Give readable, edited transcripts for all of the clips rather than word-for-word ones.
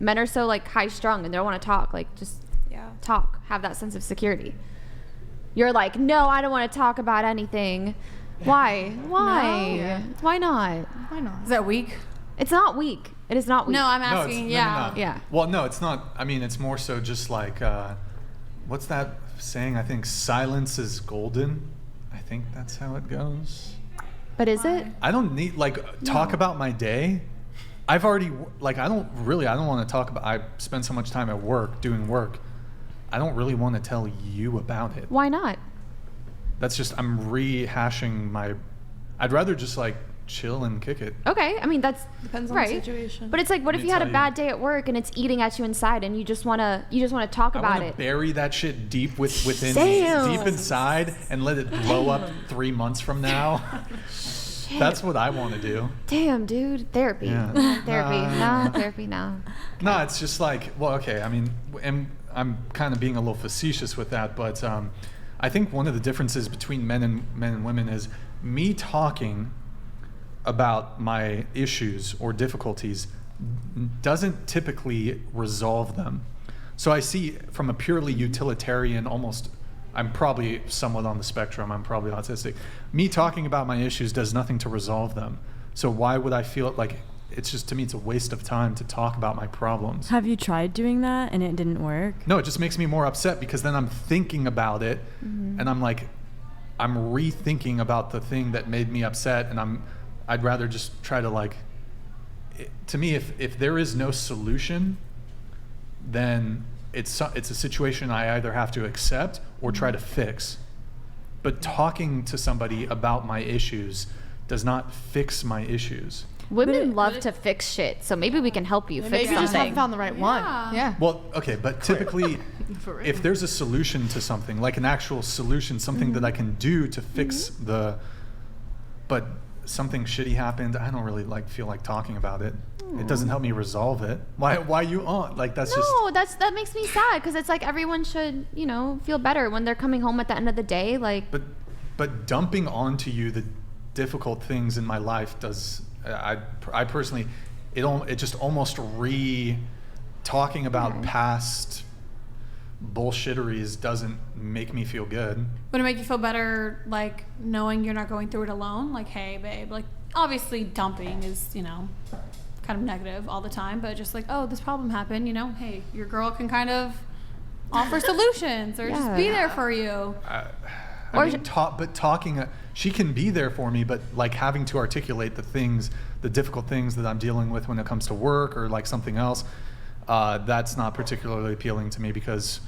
Men are so like high strung and they don't want to talk. Like just talk, have that sense of security. You're like, no, I don't want to talk about anything. Why? No. Why not? Why not? Is that weak? It's not weak. It is not weak. No, I'm asking. No. Yeah. Well, no, it's not. I mean, it's more so just like, what's that saying? I think silence is golden. I think that's how it goes. But is it? I don't need talk about my day. I've already I don't want to talk about. I spend so much time at work doing work. I don't really want to tell you about it. Why not? That's just I'm rehashing my. I'd rather just chill and kick it. Okay, I mean that's depends on right. the situation. But it's like, what if you had a bad day at work and it's eating at you inside, and you just wanna talk about it? Bury that shit deep within Damn. deep inside and let it blow up 3 months from now. That's what I want to do. Damn, dude, therapy. Yeah. Therapy. No. No, it's just okay. I mean, and I'm kind of being a little facetious with that, but I think one of the differences between men and women is me talking about my issues or difficulties doesn't typically resolve them. So I see from a purely utilitarian, I'm probably somewhat on the spectrum, I'm probably autistic. Me talking about my issues does nothing to resolve them. So why would I feel like it's just, to me, it's a waste of time to talk about my problems. Have you tried doing that and it didn't work? No, it just makes me more upset because then I'm thinking about it and I'm rethinking about the thing that made me upset, and I'd rather just try to to me, if there is no solution, then it's a situation I either have to accept or try to fix. But talking to somebody about my issues does not fix my issues. Women love to fix shit, so maybe we can help you fix Maybe you just something. haven't found the right one. Yeah. Well, okay, but typically, if there's a solution to something, like an actual solution, something that I can do to fix but something shitty happened, I don't really feel like talking about it. It doesn't help me resolve it. Why you on? That makes me sad, because it's like everyone should, feel better when they're coming home at the end of the day. But dumping onto you the difficult things in my life does. I personally, it just almost talking about past bullshitteries doesn't make me feel good. Would it make you feel better, knowing you're not going through it alone? Hey, babe, obviously dumping is, kind of negative all the time, but just this problem happened, hey, your girl can kind of offer solutions or just be there for you. Talking, she can be there for me, but having to articulate the difficult things that I'm dealing with when it comes to work or something else, that's not particularly appealing to me, because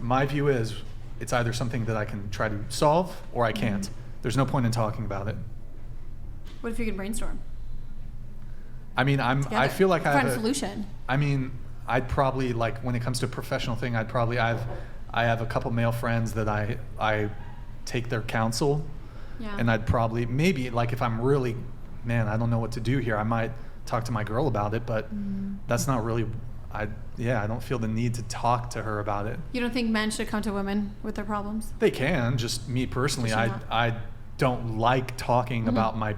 my view is it's either something that I can try to solve or I can't. There's no point in talking about it. What if you could brainstorm? I mean, I feel like I find have a solution. I mean, I'd probably when it comes to a professional thing, I have a couple male friends that I take their counsel, and I'd probably maybe if I'm really, man, I don't know what to do here, I might talk to my girl about it, but that's not really. I don't feel the need to talk to her about it. You don't think men should come to women with their problems? They can. Just me personally, I don't like talking about my.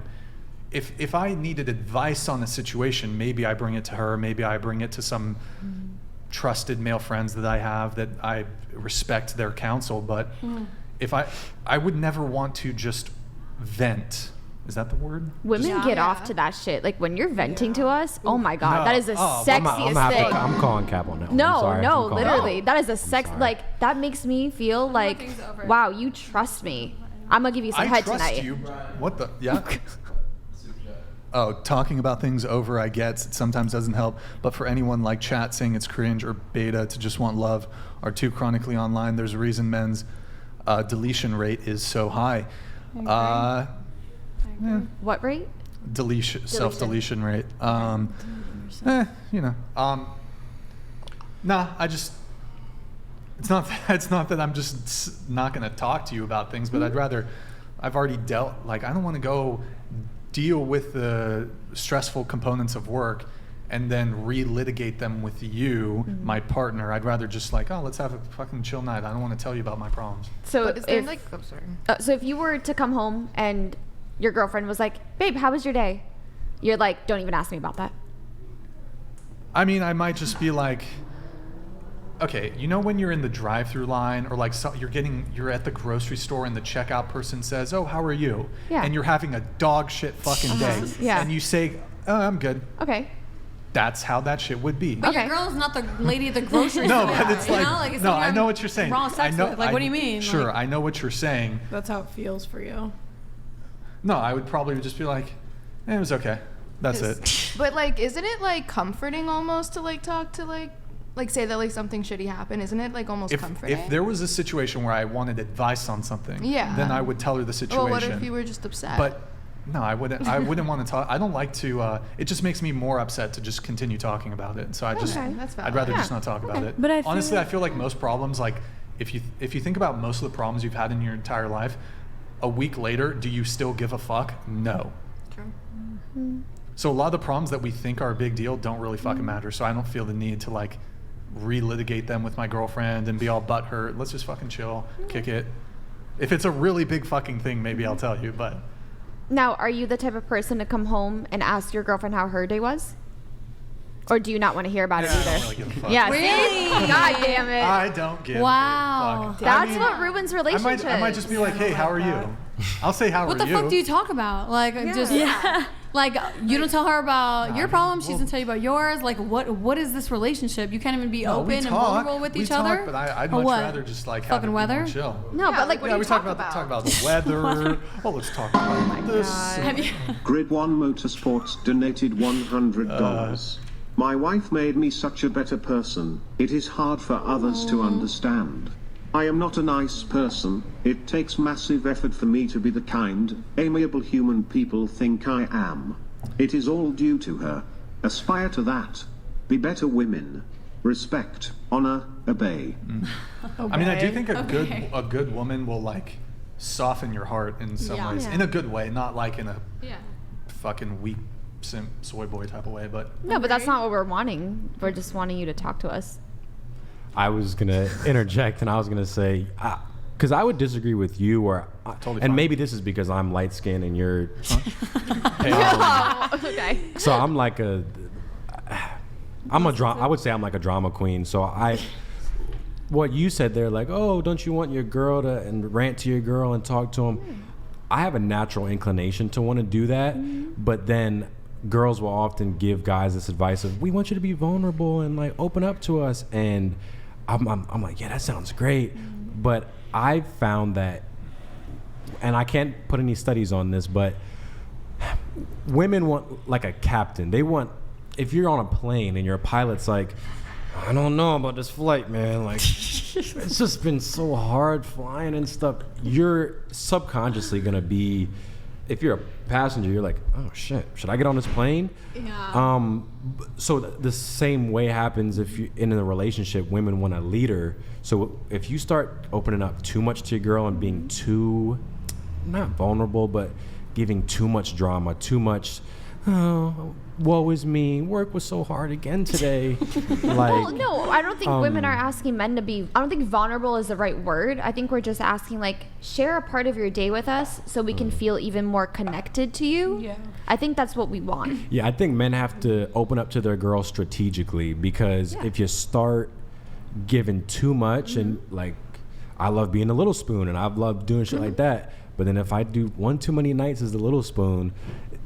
If I needed advice on a situation, maybe I bring it to her. Maybe I bring it to some trusted male friends that I have that I respect their counsel. But if I would never want to just vent. Is that the word? Women get off to that shit. When you're venting to us, oh my God, that is the sexiest thing. I'm calling cap on that. No, literally. That is a sex, that makes me feel wow, you trust me. I'm going to give you some head tonight. I trust you. What the? Yeah. Oh, talking about things over, I get, it sometimes doesn't help. But for anyone like chat saying it's cringe or beta to just want love or too chronically online, there's a reason men's deletion rate is so high. I agree. What rate? Self-deletion rate. Nah, I just, it's not that I'm just not going to talk to you about things, but I've already dealt, I don't want to go deal with the stressful components of work and then relitigate them with you, my partner. I'd rather just let's have a fucking chill night. I don't want to tell you about my problems. So sorry. So if you were to come home and your girlfriend was like, babe, how was your day? You're like, don't even ask me about that. I mean, I might just be like, okay, you know when you're in the drive-through line or like you're at the grocery store and the checkout person says, "Oh, how are you?" Yeah. And you're having a dog shit fucking day. Yeah. And you say, "Oh, I'm good." Okay. That's how that shit would be. But your girl's not the lady at the grocery store. No, but it's like, it's no, someone I know you're what you're saying. Wrong sex I know. with. Like, what do you mean? Sure, Like, I know what you're saying. That's how it feels for you. No, I would probably just be like, it was okay. That's it. But like, isn't it like comforting almost to like talk to like say that like something shitty happened? Isn't it like almost comforting? If there was a situation where I wanted advice on something, then I would tell her the situation. Well, what if you were just upset? But no, I wouldn't. I wouldn't want to talk. I don't like to. It just makes me more upset to just continue talking about it. So that's I'd rather just not talk about it. But honestly, I feel like most problems, like if you think about most of the problems you've had in your entire life, a week later, do you still give a fuck? No. True. Mm-hmm. So a lot of the problems that we think are a big deal don't really fucking matter. So I don't feel the need to like relitigate them with my girlfriend and be all butthurt. Let's just fucking chill, kick it. If it's a really big fucking thing, maybe I'll tell you. But Now, are you the type of person to come home and ask your girlfriend how her day was? Or do you not want to hear about it either? I don't really give a fuck. Yeah, Really? God damn it. I don't give Wow. a fuck. That's what ruins relationships. I might just be like, hey, how are you? I'll say, how what are the you? fuck do you talk about? Like, like you don't tell her about your problems. She doesn't tell you about yours. Like, what is this relationship? You can't even be open and vulnerable with each other. But I'd much rather just like fucking have weather. Chill. No, but like, what do we you talk talk about the weather. Oh, let's talk about this. Have you? Grid One Motorsports donated $100. My wife made me such a better person. It is hard for others to understand. I am not a nice person. It takes massive effort for me to be the kind, amiable human people think I am. It is all due to her. Aspire to that. Be better women. Respect, honor, obey. I mean, I do think a good woman will like soften your heart in some ways, in a good way, not like in a fucking weak simp soy boy type of way. But no, but that's not what we're wanting. We're just wanting you to talk to us. I was gonna interject, and I was gonna say, because I would disagree with you, or totally and fine. maybe this is because I'm light skinned and you're. Okay. So I'm like I would say I'm like a drama queen. So what you said there, like, oh, don't you want your girl to and rant to your girl and talk to him? I have a natural inclination to want to do that, but then girls will often give guys this advice of, we want you to be vulnerable and like open up to us, and I'm like, yeah, that sounds great, but I've found that, and I can't put any studies on this, but women want like a captain. They want, if you're on a plane and your pilot's like, I don't know about this flight, man. Like, it's just been so hard flying and stuff. You're subconsciously gonna be, if you're a passenger, you're like, oh shit, should I get on this plane? Yeah. So the same way happens if you in a relationship. Women want a leader. So if you start opening up too much to your girl and being too, not vulnerable, but giving too much drama, too much, oh, woe is me, work was so hard again today. Well, no, I don't think women are asking men to be, I don't think vulnerable is the right word. I think we're just asking, like, share a part of your day with us so we can feel even more connected to you. Yeah. I think that's what we want. Yeah, I think men have to open up to their girls strategically, because if you start giving too much, and like, I love being a little spoon and I've loved doing shit like that, but then if I do one too many nights as the little spoon,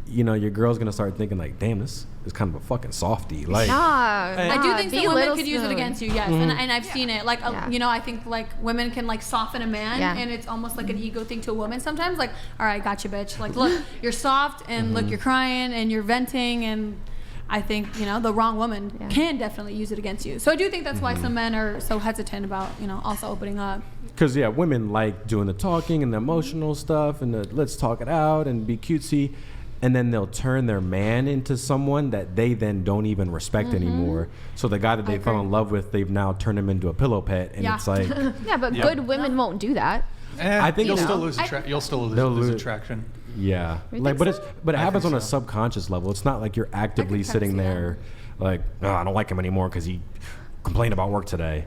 you know, your girl's gonna start thinking like, damn, this is kind of a fucking softie. Like, I do think be some women little could use it spoon. against you, yes, and I've seen it. Like, you know, I think like women can like soften a man, and it's almost like an ego thing to a woman sometimes. Like, all right, gotcha, bitch. Like, look, you're soft, and look, you're crying, and you're venting, and I think, you know, the wrong woman can definitely use it against you. So I do think that's why some men are so hesitant about, you know, also opening up. because women like doing the talking and the emotional stuff and the let's talk it out and be cutesy. And then they'll turn their man into someone that they then don't even respect anymore. So the guy that they fell in love with, they've now turned him into a pillow pet, and it's like, Yeah, but good women won't do that. I think you'll you still know. lose you'll still They'll lose lose- attraction. yeah, You like, think but it I happens think on a so. subconscious level. It's not like you're actively sitting there, like, oh, I don't like him anymore because he complained about work today.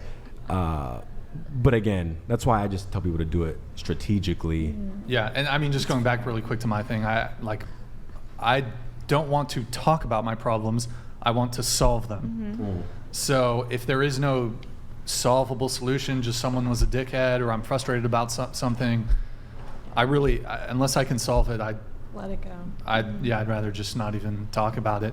But again, that's why I just tell people to do it strategically. Yeah, and I mean, just going back really quick to my thing, I don't want to talk about my problems. I want to solve them. So if there is no solvable solution, just someone was a dickhead or I'm frustrated about something, unless I can solve it, Let it go. I'd rather just not even talk about it.